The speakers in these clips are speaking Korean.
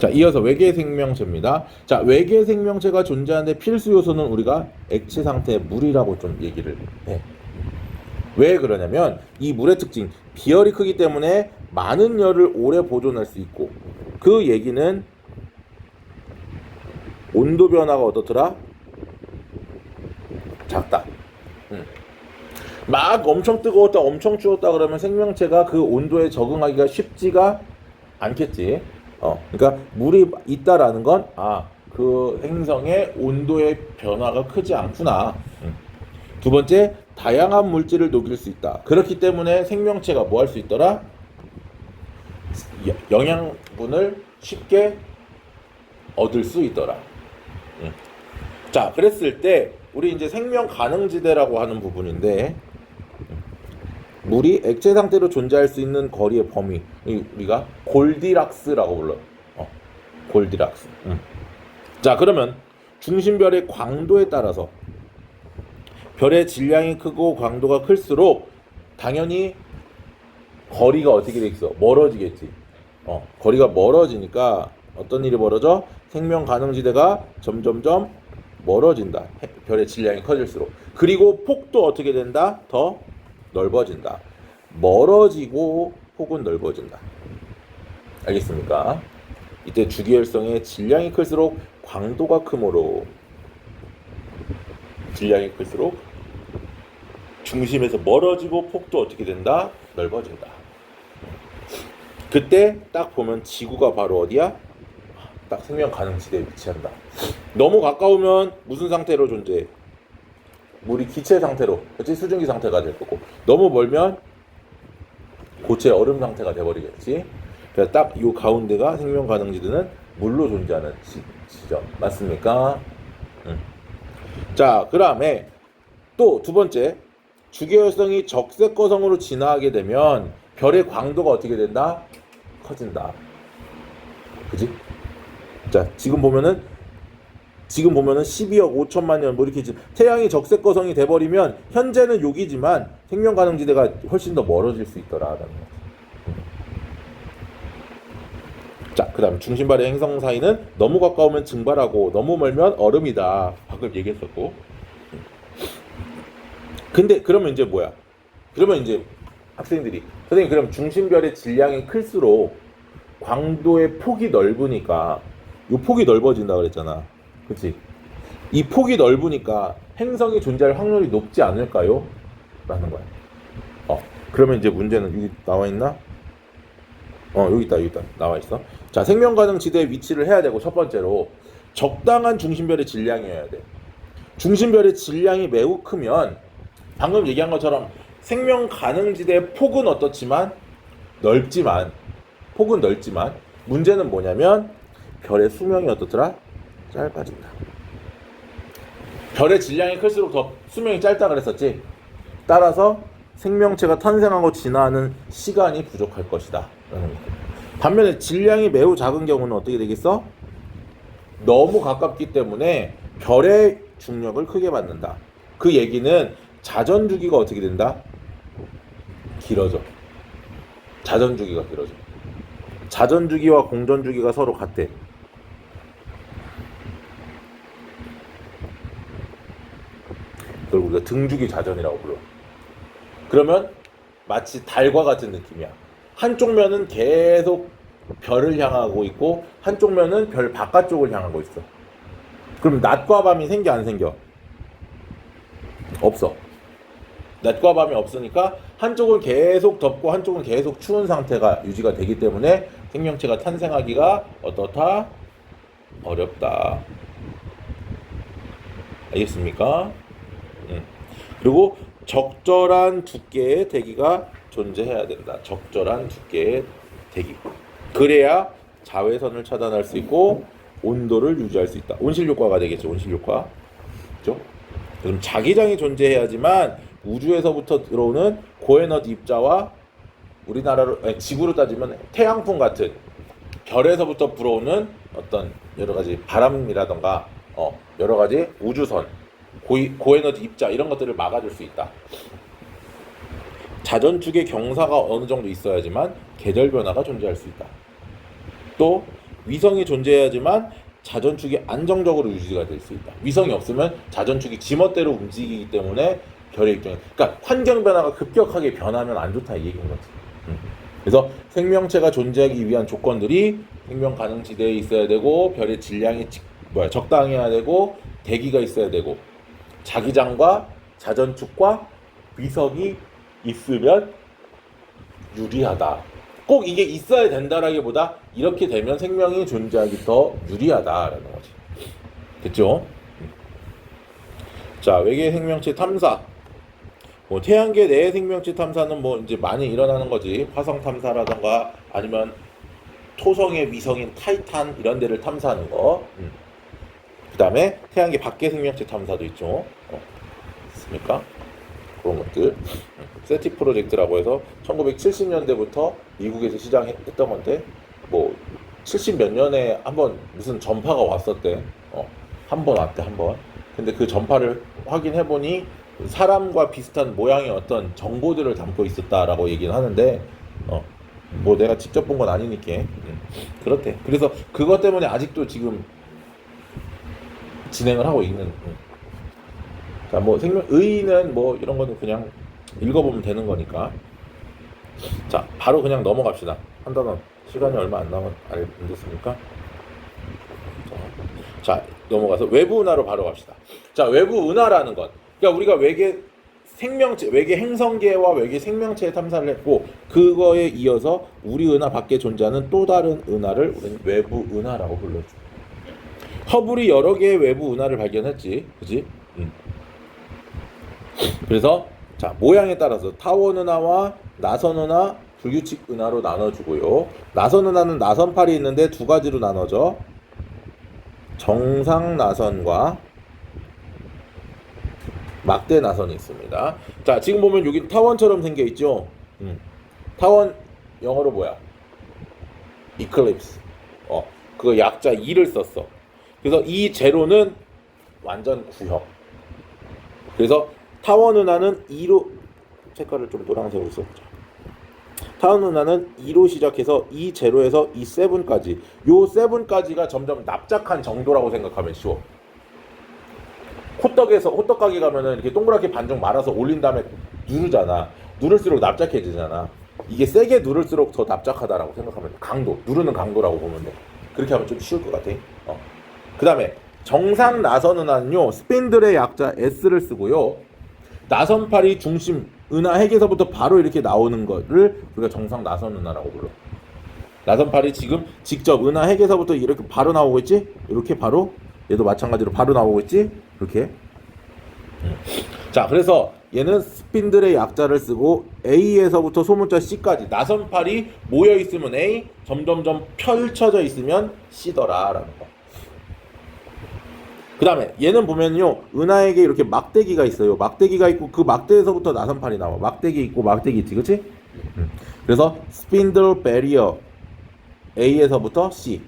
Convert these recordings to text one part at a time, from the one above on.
자, 이어서 외계 생명체입니다. 자, 외계 생명체가 존재하는데 필수 요소는 우리가 액체 상태의 물이라고 좀 얘기를 해. 왜 그러냐면 이 물의 특징, 비열이 크기 때문에 많은 열을 오래 보존할 수 있고, 그 얘기는 온도 변화가 어떻더라? 작다. 막 엄청 뜨거웠다, 엄청 추웠다 그러면 생명체가 그 온도에 적응하기가 쉽지가 않겠지. 그러니까 물이 있다라는 건 그 행성의 온도의 변화가 크지 않구나. 두 번째, 다양한 물질을 녹일 수 있다. 그렇기 때문에 생명체가 뭐 할 수 있더라? 영양분을 쉽게 얻을 수 있더라. 자, 그랬을 때 우리 이제 생명 가능지대라고 하는 부분인데, 물이 액체 상태로 존재할 수 있는 거리의 범위, 우리가 골디락스라고 불러요. 골디락스. 자, 그러면 중심별의 광도에 따라서 별의 질량이 크고 광도가 클수록 당연히 거리가 어떻게 돼 있어? 멀어지겠지. 거리가 멀어지니까 어떤 일이 벌어져? 생명 가능지대가 점점점 멀어진다. 별의 질량이 커질수록. 그리고 폭도 어떻게 된다? 더 넓어진다. 멀어지고 폭은 넓어진다. 알겠습니까? 이때 주기율성의 질량이 클수록 광도가 크므로 질량이 클수록 중심에서 멀어지고 폭도 어떻게 된다? 넓어진다. 그때 딱 보면 지구가 바로 어디야? 딱 생명 가능지대에 위치한다. 너무 가까우면 무슨 상태로 존재해? 물이 기체 상태로, 그렇지? 수증기 상태가 될 거고, 너무 멀면 고체 얼음 상태가 돼버리겠지. 그래서 딱 이 가운데가 생명 가능지대는 물로 존재하는 지점 맞습니까? 자, 그 다음에 또 두 번째, 주기율성이 적색거성으로 진화하게 되면 별의 광도가 어떻게 된다? 커진다. 그지? 자, 지금 보면은 12억 5천만 년 뭐 이렇게 태양이 적색거성이 돼버리면 현재는 여기지만 생명 가능지대가 훨씬 더 멀어질 수 있더라라는 거죠. 자, 그 다음 중심발의 행성 사이는 너무 가까우면 증발하고 너무 멀면 얼음이다. 방금 얘기했었고. 근데 그러면 이제 뭐야? 그러면 이제 학생들이 선생님 그럼 중심별의 질량이 클수록 광도의 폭이 넓으니까 이 폭이 넓어진다 그랬잖아. 그치? 이 폭이 넓으니까 행성이 존재할 확률이 높지 않을까요? 라는 거야. 그러면 이제 문제는 여기 나와 있나? 여기 있다. 나와 있어. 자, 생명 가능 지대에 위치를 해야 되고, 첫 번째로 적당한 중심별의 질량이어야 돼. 중심별의 질량이 매우 크면 방금 얘기한 것처럼 생명 가능 지대의 폭은 어떻지만 폭은 넓지만 문제는 뭐냐면 별의 수명이 어떻더라? 짧아진다. 별의 질량이 클수록 더 수명이 짧다 그랬었지. 따라서 생명체가 탄생하고 진화하는 시간이 부족할 것이다. 반면에 질량이 매우 작은 경우는 어떻게 되겠어? 너무 가깝기 때문에 별의 중력을 크게 받는다. 그 얘기는 자전주기가 어떻게 된다? 길어져. 자전주기가 길어져. 자전주기와 공전주기가 서로 같대. 그걸 우리가 등주기 자전이라고 불러. 그러면 마치 달과 같은 느낌이야. 한쪽 면은 계속 별을 향하고 있고 한쪽 면은 별 바깥쪽을 향하고 있어. 그럼 낮과 밤이 생겨 안 생겨? 없어. 낮과 밤이 없으니까 한쪽은 계속 덥고 한쪽은 계속 추운 상태가 유지가 되기 때문에 생명체가 탄생하기가 어떻다? 어렵다. 알겠습니까? 그리고 적절한 두께의 대기가 존재해야 된다. 적절한 두께의 대기. 그래야 자외선을 차단할 수 있고 온도를 유지할 수 있다. 온실효과가 되겠죠. 온실효과. 그렇죠? 그럼 자기장이 존재해야지만 우주에서부터 들어오는 고에너지 입자와 우리나라로 지구로 따지면 태양풍 같은 별에서부터 불어오는 어떤 여러 가지 바람이라던가 여러 가지 우주선, 고에너지 입자 이런 것들을 막아줄 수 있다. 자전축의 경사가 어느 정도 있어야지만 계절 변화가 존재할 수 있다. 또 위성이 존재해야지만 자전축이 안정적으로 유지가 될 수 있다. 위성이 없으면 자전축이 지멋대로 움직이기 때문에 별의 입장에, 그러니까 환경 변화가 급격하게 변하면 안 좋다 이 얘기인 거지. 그래서 생명체가 존재하기 위한 조건들이 생명 가능 지대에 있어야 되고, 별의 질량이 적당해야 되고, 대기가 있어야 되고, 자기장과 자전축과 위성이 있으면 유리하다. 꼭 이게 있어야 된다라기보다 이렇게 되면 생명이 존재하기 더 유리하다라는 거지. 됐죠? 자, 외계 생명체 탐사. 뭐 태양계 내의 생명체 탐사는 뭐 이제 많이 일어나는 거지. 화성 탐사라던가 아니면 토성의 위성인 타이탄 이런 데를 탐사하는 거. 그다음에 태양계 밖의 생명체 탐사도 있죠. 있습니까? 그런 것들. 세티 프로젝트라고 해서 1970년대부터 미국에서 시작했던 건데, 뭐 70 몇 년에 한번 무슨 전파가 왔었대. 한 번 왔대, 한 번. 근데 그 전파를 확인해 보니 사람과 비슷한 모양의 어떤 정보들을 담고 있었다라고 얘기는 하는데, 뭐 내가 직접 본 건 아니니까 그렇대. 그래서 그것 때문에 아직도 지금 진행을 하고 있는. 자, 뭐 의의는 뭐 이런 거는 그냥 읽어보면 되는 거니까. 자, 바로 그냥 넘어갑시다. 한 단원. 시간이 얼마 안 됐으니까. 자, 넘어가서 외부 은하로 바로 갑시다. 자, 외부 은하라는 것. 그러니까 우리가 외계 생명체, 외계 행성계와 외계 생명체의 탐사를 했고, 그거에 이어서 우리 은하 밖에 존재하는 또 다른 은하를 우리는 외부 은하라고 불러줘. 허블이 여러 개의 외부 은하를 발견했지, 그지? 그래서 자, 모양에 따라서 타원 은하와 나선 은하, 불규칙 은하로 나눠주고요. 나선 은하는 나선팔이 있는데 두 가지로 나눠져. 정상 나선과 막대 나선이 있습니다. 자, 지금 보면 여기 타원처럼 생겨 있죠. 타원 영어로 뭐야? 이클립스. 그거 약자 2를 썼어. 그래서 이 제로는 완전 구형. 그래서 타원 은하는 2로, 색깔을 좀 노란색으로 써보자. 타원 은하는 2로 시작해서 이 제로에서 이 7까지, 요 7까지가 점점 납작한 정도라고 생각하면 쉬워. 호떡 가게 가면은 이렇게 동그랗게 반죽 말아서 올린 다음에 누르잖아. 누를수록 납작해지잖아. 이게 세게 누를수록 더 납작하다라고 생각하면 돼. 강도, 누르는 강도라고 보면 돼. 그렇게 하면 좀 쉬울 것 같아. 그 다음에 정상 나선 은하는요, 스핀들의 약자 S를 쓰고요. 나선팔이 중심 은하 핵에서부터 바로 이렇게 나오는 거를 우리가 정상 나선 은하라고 불러. 나선팔이 지금 직접 은하 핵에서부터 이렇게 바로 나오고 있지? 이렇게 바로, 얘도 마찬가지로 바로 나오고 있지? 이렇게. 자, 그래서 얘는 스핀들의 약자를 쓰고 A에서부터 소문자 C까지 나선팔이 모여 있으면 A, 점점점 펼쳐져 있으면 C더라라는 거. 그 다음에 얘는 보면요, 은하에게 이렇게 막대기가 있어요. 막대기가 있고 그 막대에서부터 나선팔이 나와. 막대기 있고 막대기 있지, 그치? 그래서 스핀들 베리어 A에서부터 C.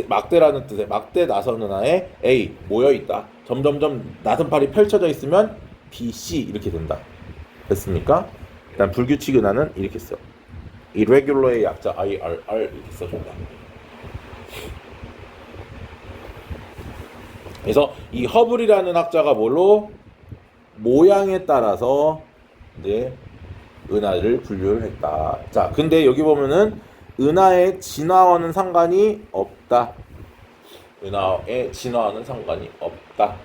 막대라는 뜻의 막대 나선 은하에 A 모여 있다. 점점점 나선팔이 펼쳐져 있으면 B, C 이렇게 된다. 됐습니까? 일단 불규칙 은하는 이렇게 써. irregular의 약자 IRR 이렇게 써준다. 그래서 이 허블이라는 학자가 뭘로? 모양에 따라서 이제 은하를 분류를 했다. 자, 근데 여기 보면은 은하의 진화와는 상관이 없다. 은하의 진화와는 상관이 없다.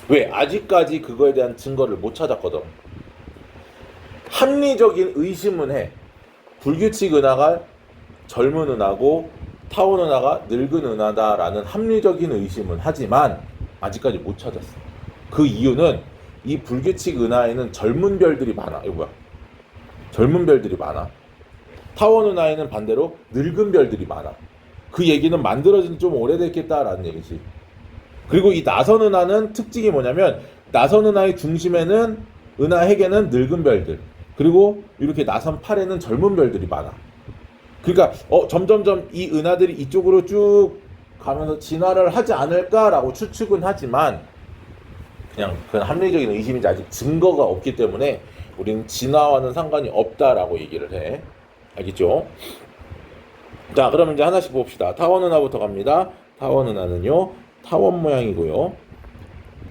왜? 아직까지 그거에 대한 증거를 못 찾았거든. 합리적인 의심은 해. 불규칙 은하가 젊은 은하고 타원 은하가 늙은 은하다라는 합리적인 의심은 하지만 아직까지 못 찾았어. 그 이유는 이 불규칙 은하에는 젊은 별들이 많아. 이거 뭐야? 젊은 별들이 많아. 타원 은하에는 반대로 늙은 별들이 많아. 그 얘기는 만들어진 지 좀 오래됐겠다라는 얘기지. 그리고 이 나선 은하는 특징이 뭐냐면, 나선 은하의 중심에는, 은하 핵에는 늙은 별들, 그리고 이렇게 나선 팔에는 젊은 별들이 많아. 그러니까 점점점 이 은하들이 이쪽으로 쭉 가면서 진화를 하지 않을까라고 추측은 하지만, 그냥 그건 합리적인 의심이지 아직 증거가 없기 때문에 우리는 진화와는 상관이 없다라고 얘기를 해. 알겠죠? 자, 그러면 이제 하나씩 봅시다. 타원 은하부터 갑니다. 타원 은하는요, 타원 모양이고요.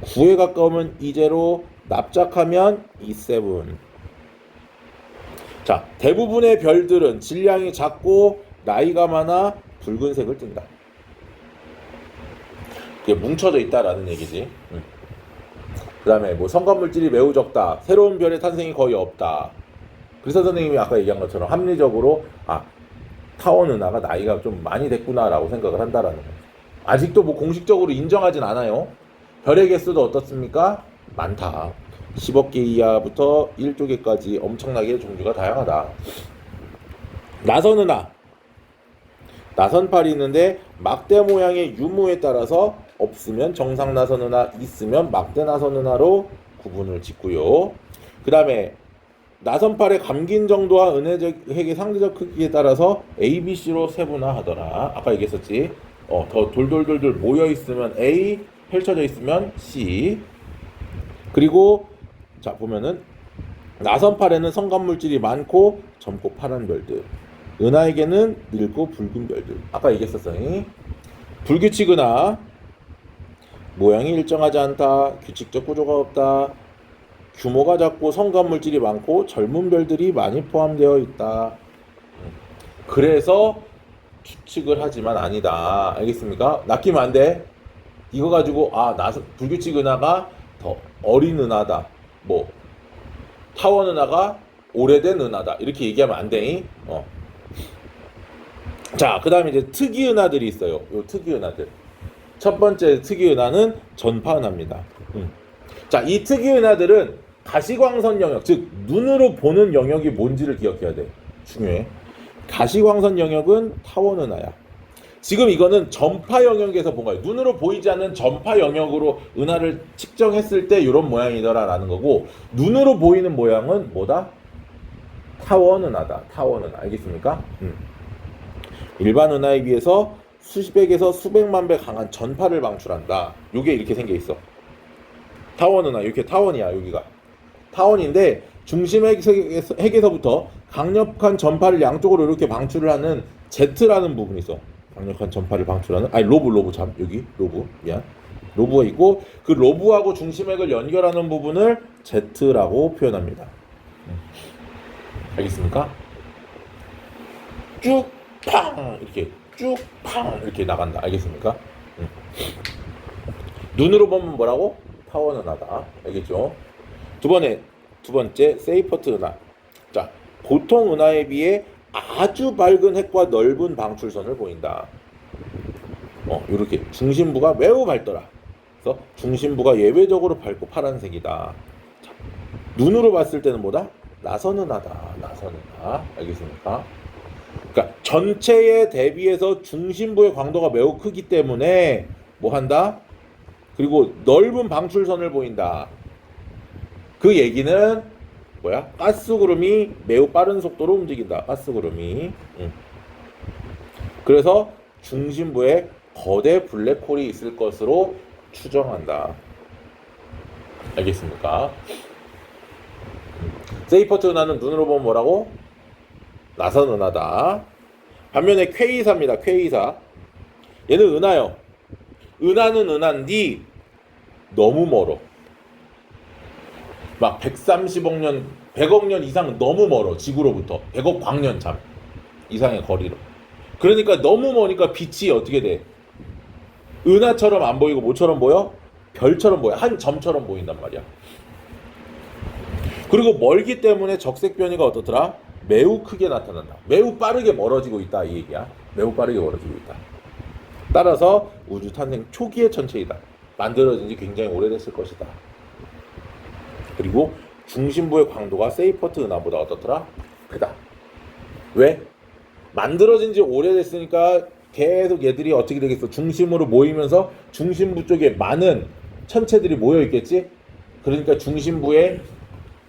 9에 가까우면 E0, 납작하면 E7. 자, 대부분의 별들은 질량이 작고 나이가 많아 붉은색을 띈다. 그게 뭉쳐져 있다라는 얘기지. 그 다음에 뭐 성간물질이 매우 적다. 새로운 별의 탄생이 거의 없다. 그래서 선생님이 아까 얘기한 것처럼 합리적으로 타원 은하가 나이가 좀 많이 됐구나라고 생각을 한다라는 거죠. 아직도 뭐 공식적으로 인정하진 않아요. 별의 개수도 어떻습니까? 많다. 10억 개 이하부터 1조 개까지 엄청나게 종류가 다양하다. 나선 은하. 나선팔이 있는데 막대 모양의 유무에 따라서 없으면 정상 나선 은하, 있으면 막대 나선 은하로 구분을 짓고요. 그 다음에 나선팔의 감긴 정도와 은혜적 핵의 상대적 크기에 따라서 A, B, C로 세분화하더라. 아까 얘기했었지. 더 돌돌돌돌 모여 있으면 A, 펼쳐져 있으면 C. 그리고 자 보면은 나선팔에는 성간물질이 많고 젊고 파란 별들. 은하에게는 늙고 붉은 별들. 아까 얘기했었어요. 불규칙 은하. 모양이 일정하지 않다. 규칙적 구조가 없다. 규모가 작고 성간물질이 많고 젊은 별들이 많이 포함되어 있다. 그래서 추측을 하지만 아니다. 알겠습니까? 낚이면 안 돼. 이거 가지고 불규칙 은하가 더 어린 은하다. 뭐 타원 은하가 오래된 은하다. 이렇게 얘기하면 안 돼. 자, 그 다음에 이제 특이 은하들이 있어요. 요 특이 은하들. 첫 번째 특이 은하는 전파 은하입니다. 자, 이 특이 은하들은 가시광선 영역, 즉 눈으로 보는 영역이 뭔지를 기억해야 돼. 중요해. 가시광선 영역은 타원 은하야. 지금 이거는 전파 영역에서 본 거예요. 눈으로 보이지 않는 전파 영역으로 은하를 측정했을 때 이런 모양이더라라는 거고, 눈으로 보이는 모양은 뭐다? 타원 은하다. 타원 은하. 알겠습니까? 일반 은하에 비해서 수십백에서 수백만 배 강한 전파를 방출한다. 요게 이렇게 생겨 있어. 타원 은하. 이렇게 타원이야. 여기가 타원인데 중심 핵에서부터 강력한 전파를 양쪽으로 이렇게 방출을 하는 Z라는 부분이 있어. 강력한 전파를 방출하는 로브 여기 로브 미안 로브가 있고, 그 로브하고 중심핵을 연결하는 부분을 Z라고 표현합니다. 알겠습니까? 쭉팡 이렇게 쭉팡 이렇게 나간다. 알겠습니까? 눈으로 보면 뭐라고? 타원 은하다. 알겠죠? 두 번째 세이퍼트 은하. 자, 보통 은하에 비해 아주 밝은 핵과 넓은 방출선을 보인다. 이렇게 중심부가 매우 밝더라. 그래서 중심부가 예외적으로 밝고 파란색이다. 자, 눈으로 봤을 때는 뭐다? 나선 은하다. 나선 은하. 알겠습니까? 그러니까 전체에 대비해서 중심부의 광도가 매우 크기 때문에 뭐 한다? 그리고 넓은 방출선을 보인다. 그 얘기는 뭐야? 가스구름이 매우 빠른 속도로 움직인다. 가스구름이. 그래서 중심부에 거대 블랙홀이 있을 것으로 추정한다. 알겠습니까? 세이퍼트 은하는 눈으로 보면 뭐라고? 나선 은하다. 반면에 퀘이사입니다. 퀘이사. 얘는 은하요. 은하는 은하인데 너무 멀어. 막 130억 년, 100억 년 이상 너무 멀어. 지구로부터 100억 광년참 이상의 거리로. 그러니까 너무 머니까 빛이 어떻게 돼? 은하처럼 안 보이고 뭐처럼 보여? 별처럼 보여. 한 점처럼 보인단 말이야. 그리고 멀기 때문에 적색 변이가 어떻더라? 매우 크게 나타난다. 매우 빠르게 멀어지고 있다. 이 얘기야. 매우 빠르게 멀어지고 있다. 따라서 우주 탄생 초기의 천체이다. 만들어진 지 굉장히 오래됐을 것이다. 그리고 중심부의 광도가 세이퍼트 은하보다 어떻더라? 크다. 왜? 만들어진 지 오래됐으니까 계속 얘들이 어떻게 되겠어? 중심으로 모이면서 중심부 쪽에 많은 천체들이 모여 있겠지? 그러니까 중심부의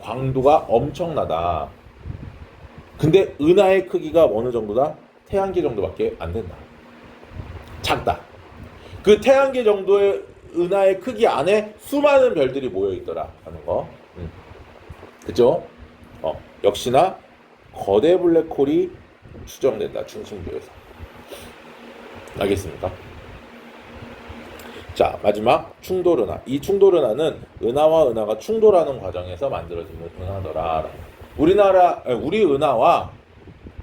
광도가 엄청나다. 근데 은하의 크기가 어느 정도다? 태양계 정도밖에 안 된다. 작다. 그 태양계 정도의 은하의 크기 안에 수많은 별들이 모여 있더라 하는 거. 그죠? 역시나 거대 블랙홀이 추정된다. 중심부에서. 알겠습니까? 자, 마지막 충돌은하. 이 충돌은하는 은하와 은하가 충돌하는 과정에서 만들어지는 은하더라. 우리 은하와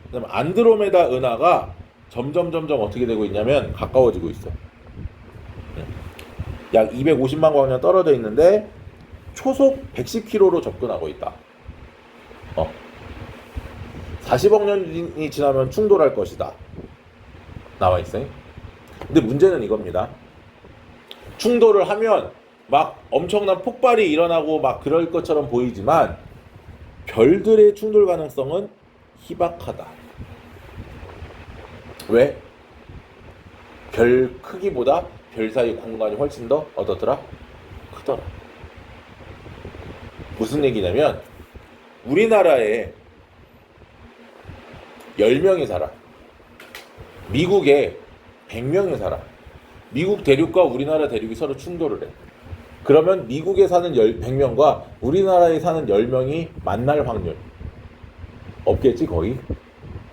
그다음에 안드로메다 은하가 점점 어떻게 되고 있냐면 가까워지고 있어. 약 250만 광년 떨어져 있는데 초속 110km로 접근하고 있다. 40억 년이 지나면 충돌할 것이다. 나와 있어요. 근데 문제는 이겁니다. 충돌을 하면 막 엄청난 폭발이 일어나고 막 그럴 것처럼 보이지만 별들의 충돌 가능성은 희박하다. 왜? 별 크기보다 별 사이 공간이 훨씬 더 어떻더라? 크더라. 무슨 얘기냐면 우리나라에 10명이 살아. 미국에 100명이 살아. 미국 대륙과 우리나라 대륙이 서로 충돌을 해. 그러면 미국에 사는 100명과 우리나라에 사는 10명이 만날 확률 없겠지 거의?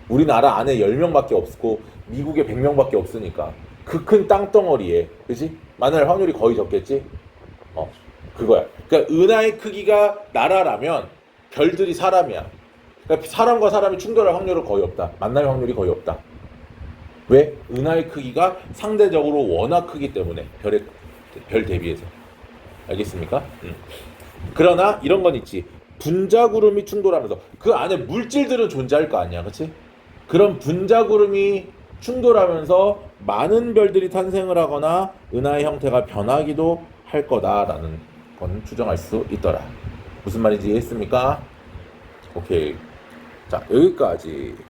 우리나라 안에 10명밖에 없고 미국에 100명밖에 없으니까 그 큰 땅덩어리에 그치? 만날 확률이 거의 적겠지? 그거야. 그러니까 은하의 크기가 나라라면 별들이 사람이야. 그러니까 사람과 사람이 충돌할 확률은 거의 없다. 만날 확률이 거의 없다. 왜? 은하의 크기가 상대적으로 워낙 크기 때문에 별 대비해서. 알겠습니까? 그러나 이런 건 있지. 분자구름이 충돌하면서 그 안에 물질들은 존재할 거 아니야. 그치? 그런 분자구름이 충돌하면서 많은 별들이 탄생을 하거나 은하의 형태가 변하기도 할 거다라는 건 추정할 수 있더라. 무슨 말인지 이해했습니까? 오케이. 자, 여기까지.